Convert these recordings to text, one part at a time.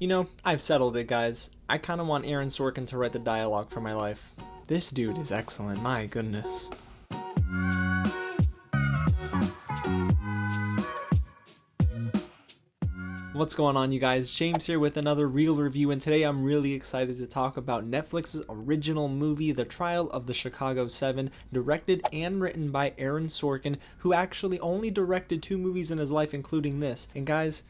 You know, I've settled it, guys. I kinda want Aaron Sorkin to write the dialogue for my life. This dude is excellent, my goodness. What's going on, you guys? James here with another real review, and today I'm really excited to talk about Netflix's original movie, The Trial of the Chicago 7, directed and written by Aaron Sorkin, who actually only directed 2 movies in his life, including this. And guys,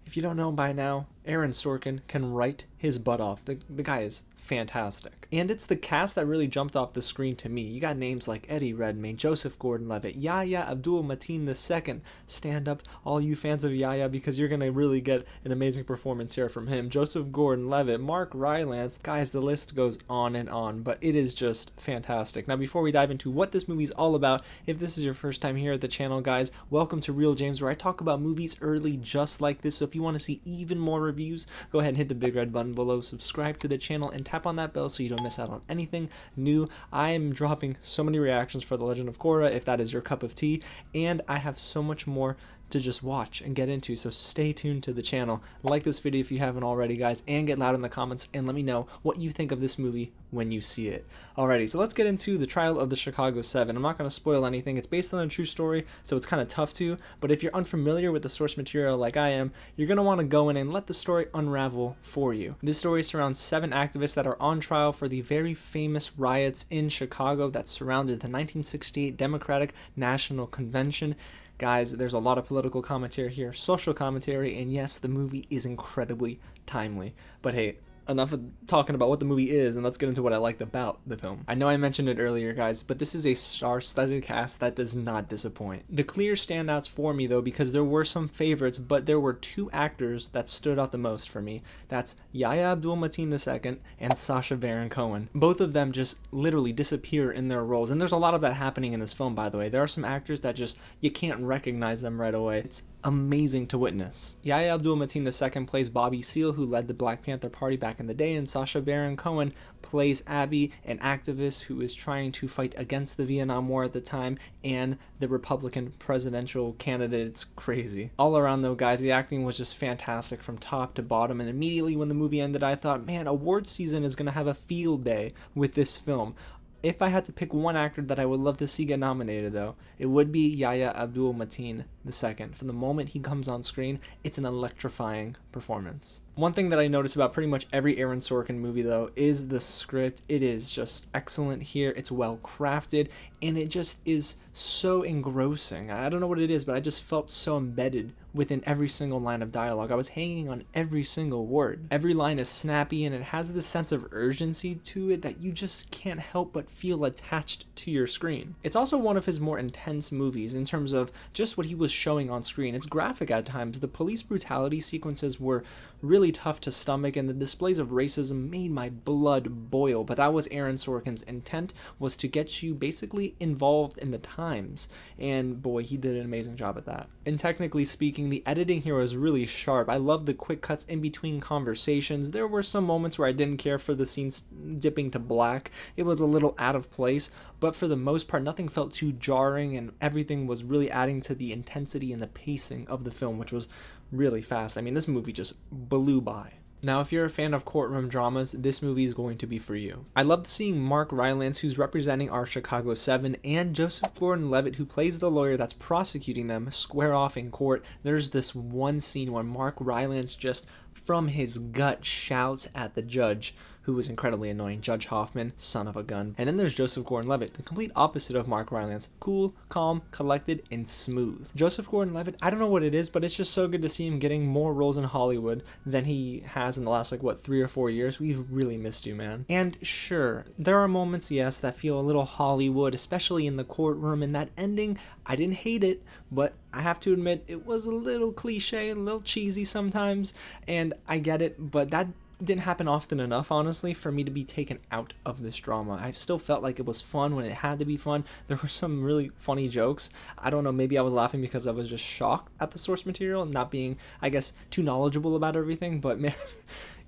if you don't know by now, Aaron Sorkin can write his butt off. The guy is fantastic. And it's the cast that really jumped off the screen to me. You got names like Eddie Redmayne, Joseph Gordon-Levitt, Yahya Abdul-Mateen II. Stand up, all you fans of Yahya, because you're going to really get an amazing performance here from him. Joseph Gordon-Levitt, Mark Rylance. Guys, the list goes on and on, but it is just fantastic. Now, before we dive into what this movie's all about, if this is your first time here at the channel, guys, welcome to Real James, where I talk about movies early just like this. So if you want to see even more reviews, go ahead and hit the big red button below, subscribe to the channel, and tap on that bell so you don't miss out on anything new. I am dropping so many reactions for The Legend of Korra, if that is your cup of tea, and I have so much more to just watch and get into, so stay tuned to the channel. Like this video if you haven't already, guys, and get loud in the comments and let me know what you think of this movie when you see it. Alrighty, so let's get into The Trial of the Chicago 7. I'm not going to spoil anything. It's based on a true story, so it's kind of tough to, but if you're unfamiliar with the source material like I am, you're going to want to go in and let the story unravel for you. This story surrounds 7 activists that are on trial for the very famous riots in Chicago that surrounded the 1968 Democratic National Convention. Guys, there's a lot of political commentary here, social commentary, and yes, the movie is incredibly timely. But hey, enough of talking about what the movie is, and let's get into what I liked about the film. I know I mentioned it earlier, guys, but this is a star-studded cast that does not disappoint. The clear standouts for me, though, because there were some favorites, but there were 2 actors that stood out the most for me. That's Yahya Abdul-Mateen II and Sacha Cohen. Both of them just literally disappear in their roles, and there's a lot of that happening in this film, by the way. There are some actors that just, you can't recognize them right away. It's amazing to witness. Yahya Abdul-Mateen II plays Bobby Seale, who led the Black Panther Party back in the day, and Sacha Baron Cohen plays Abby, an activist who is trying to fight against the Vietnam War at the time and the Republican presidential candidate. It's crazy. All around though, guys, the acting was just fantastic from top to bottom, and immediately when the movie ended, I thought, man, awards season is going to have a field day with this film. If I had to pick one actor that I would love to see get nominated, though, it would be Yahya Abdul-Mateen II. From the moment he comes on screen, it's an electrifying performance. One thing that I notice about pretty much every Aaron Sorkin movie, though, is the script. It is just excellent here. It's well crafted, and it just is so engrossing. I don't know what it is, but I just felt so embedded within every single line of dialogue. I was hanging on every single word. Every line is snappy, and it has this sense of urgency to it that you just can't help but feel attached to your screen. It's also one of his more intense movies in terms of just what he was showing on screen. It's graphic at times. The police brutality sequences were really tough to stomach, and the displays of racism made my blood boil, but that was Aaron Sorkin's intent, was to get you basically involved in the times, and boy, he did an amazing job at that. And technically speaking, the editing here was really sharp. I love the quick cuts in between conversations. There were some moments where I didn't care for the scenes dipping to black. It was a little out of place, but for the most part, nothing felt too jarring, and everything was really adding to the intensity and the pacing of the film, which was really fast. I mean, this movie just blew by. Now, if you're a fan of courtroom dramas, this movie is going to be for you. I loved seeing Mark Rylance, who's representing our Chicago 7, and Joseph Gordon-Levitt, who plays the lawyer that's prosecuting them, square off in court. There's this one scene where Mark Rylance just, from his gut, shouts at the judge, who was incredibly annoying, Judge Hoffman, son of a gun. And then there's Joseph Gordon-Levitt, the complete opposite of Mark Rylance. Cool, calm, collected, and smooth. Joseph Gordon-Levitt, I don't know what it is, but it's just so good to see him getting more roles in Hollywood than he has in the last, 3 or 4 years. We've really missed you, man. And sure, there are moments, yes, that feel a little Hollywood, especially in the courtroom, and that ending, I didn't hate it, but I have to admit, it was a little cliche, a little cheesy sometimes, and I get it, but that didn't happen often enough, honestly, for me to be taken out of this drama. I still felt like it was fun when it had to be fun. There were some really funny jokes. I don't know, maybe I was laughing because I was just shocked at the source material and not being, I guess, too knowledgeable about everything, but man,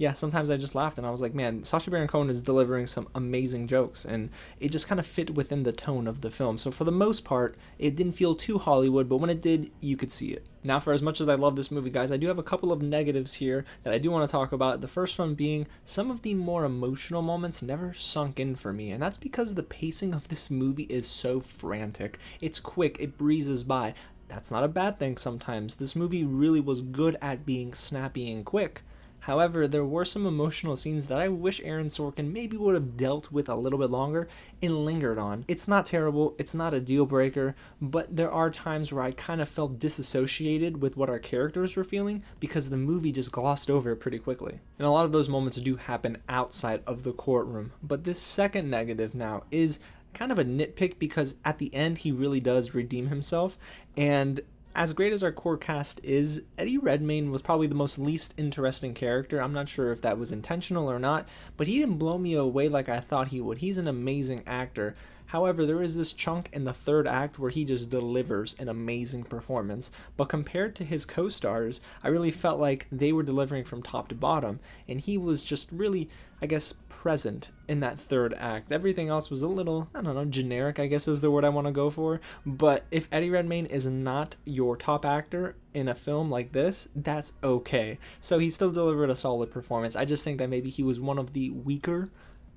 yeah, sometimes I just laughed and I was like, man, Sacha Baron Cohen is delivering some amazing jokes, and it just kind of fit within the tone of the film. So for the most part, it didn't feel too Hollywood, but when it did, you could see it. Now, for as much as I love this movie, guys, I do have a couple of negatives here that I do want to talk about. The first one being some of the more emotional moments never sunk in for me, and that's because the pacing of this movie is so frantic. It's quick, it breezes by. That's not a bad thing sometimes. This movie really was good at being snappy and quick. However, there were some emotional scenes that I wish Aaron Sorkin maybe would have dealt with a little bit longer and lingered on. It's not terrible, it's not a deal breaker, but there are times where I kind of felt disassociated with what our characters were feeling because the movie just glossed over it pretty quickly. And a lot of those moments do happen outside of the courtroom. But this second negative now is kind of a nitpick because at the end he really does redeem himself, and as great as our core cast is, Eddie Redmayne was probably the most least interesting character. I'm not sure if that was intentional or not, but he didn't blow me away like I thought he would. He's an amazing actor. However, there is this chunk in the third act where he just delivers an amazing performance, but compared to his co-stars, I really felt like they were delivering from top to bottom, and he was just really, I guess, present in that third act. Everything else was a little, I don't know, generic, I guess is the word I want to go for, but if Eddie Redmayne is not your top actor in a film like this, that's okay. So he still delivered a solid performance. I just think that maybe he was one of the weaker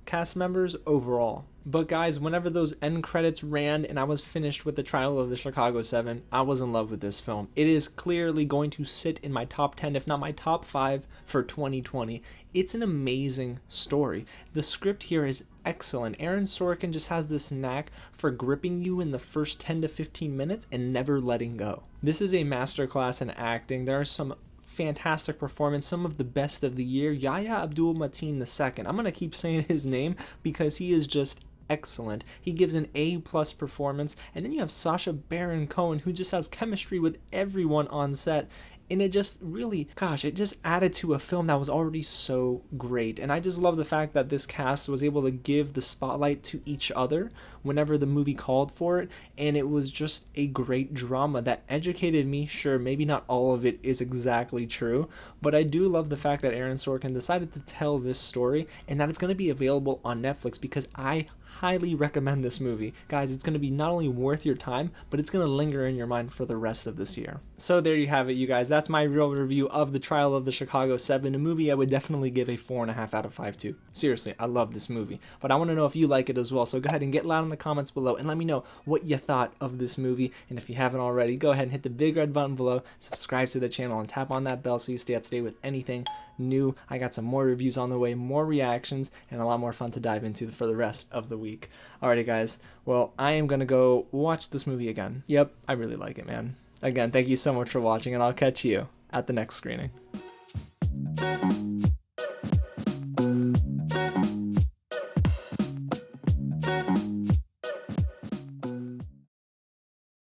cast members overall. But guys, whenever those end credits ran and I was finished with the Trial of the Chicago 7, I was in love with this film. It is clearly going to sit in my top 10, if not my top 5 for 2020. It's an amazing story. The script here is excellent. Aaron Sorkin just has this knack for gripping you in the first 10 to 15 minutes and never letting go. This is a masterclass in acting. There are some fantastic performance, some of the best of the year. Yahya Abdul-Mateen II. I'm going to keep saying his name because he is just excellent. He gives an A+ performance, and then you have Sacha Baron Cohen, who just has chemistry with everyone on set. And it just really, gosh, it just added to a film that was already so great. And I just love the fact that this cast was able to give the spotlight to each other whenever the movie called for it. And it was just a great drama that educated me. Sure, maybe not all of it is exactly true, but I do love the fact that Aaron Sorkin decided to tell this story and that it's going to be available on Netflix, because I highly recommend this movie. Guys, it's going to be not only worth your time, but it's going to linger in your mind for the rest of this year. So there you have it, you guys. That's my real review of The Trial of the Chicago 7, a movie I would definitely give a 4.5 out of 5 to. Seriously, I love this movie. But I want to know if you like it as well, so go ahead and get loud in the comments below and let me know what you thought of this movie. And if you haven't already, go ahead and hit the big red button below, subscribe to the channel, and tap on that bell so you stay up to date with anything new. I got some more reviews on the way, more reactions, and a lot more fun to dive into for the rest of the week. Alrighty guys, well, I am gonna go watch this movie again. Yep, I really like it, man. Again, thank you so much for watching, and I'll catch you at the next screening.